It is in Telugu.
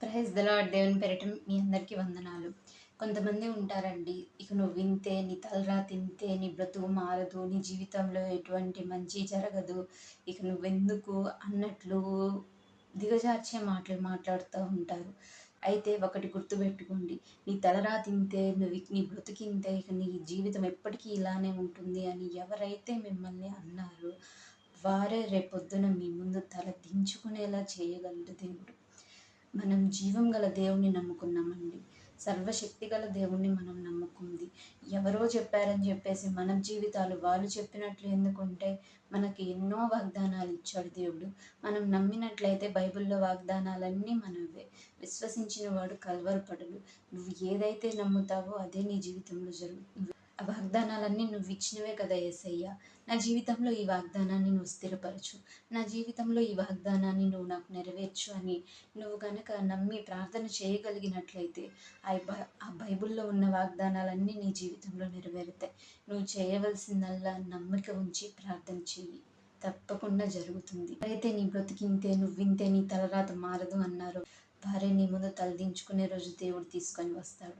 Praise the lord. దేవుని పేరిట మీ అందరికీ వందనాలు. కొంతమంది ఉంటారండి, ఇక నువ్వు వింతే, నీ తలరాత ఇంతే, నీ బ్రతుకు మారదు, నీ జీవితంలో ఎటువంటి మంచి జరగదు, ఇక నువ్వెందుకు అన్నట్లు దిగజార్చే మాటలు మాట్లాడుతూ ఉంటారు. అయితే ఒకటి గుర్తుపెట్టుకోండి, నీ తలరాత ఇంతే, నీ బ్రతుకింతే, ఇక నీ జీవితం ఎప్పటికీ ఇలానే ఉంటుంది అని ఎవరైతే మిమ్మల్ని అన్నారో వారే రేపొద్దున మీ ముందు తల దించుకునేలా చేయగలడు దేవుడు. మనం జీవం గల దేవుణ్ణి నమ్ముకున్నామండి. సర్వశక్తి గల దేవుణ్ణి మనం నమ్ముకుంది. ఎవరో చెప్పారని చెప్పేసి మన జీవితాలు వాళ్ళు చెప్పినట్లు ఎందుకుంటే, మనకి ఎన్నో వాగ్దానాలు ఇచ్చాడు దేవుడు. మనం నమ్మినట్లయితే బైబిల్లో వాగ్దానాలన్నీ మనవే. విశ్వసించిన వాడు కలవరపడడు. నువ్వు ఏదైతే నమ్ముతావో అదే నీ జీవితంలో జరుగుతుంది. ఆ వాగ్దానాలన్నీ నువ్వు ఇచ్చినవే కదా యేసయ్య. నా జీవితంలో ఈ వాగ్దానాన్ని నువ్వు స్థిరపరచు, నా జీవితంలో ఈ వాగ్దానాన్ని నువ్వు నాకు నెరవేర్చు అని నువ్వు కనుక నమ్మి ప్రార్థన చేయగలిగినట్లయితే ఆ బైబిల్లో ఉన్న వాగ్దానాలన్నీ నీ జీవితంలో నెరవేరుతాయి. నువ్వు చేయవలసిందల్లా నమ్మిక ఉంచి ప్రార్థన చెయ్యి, తప్పకుండా జరుగుతుంది. అయితే నీ బ్రతికింతే, నువ్వింతే, నీ తలరాత మారదు అన్నారు, వారే నీ ముందు తలదించుకునే రోజు దేవుడు తీసుకొని వస్తాడు.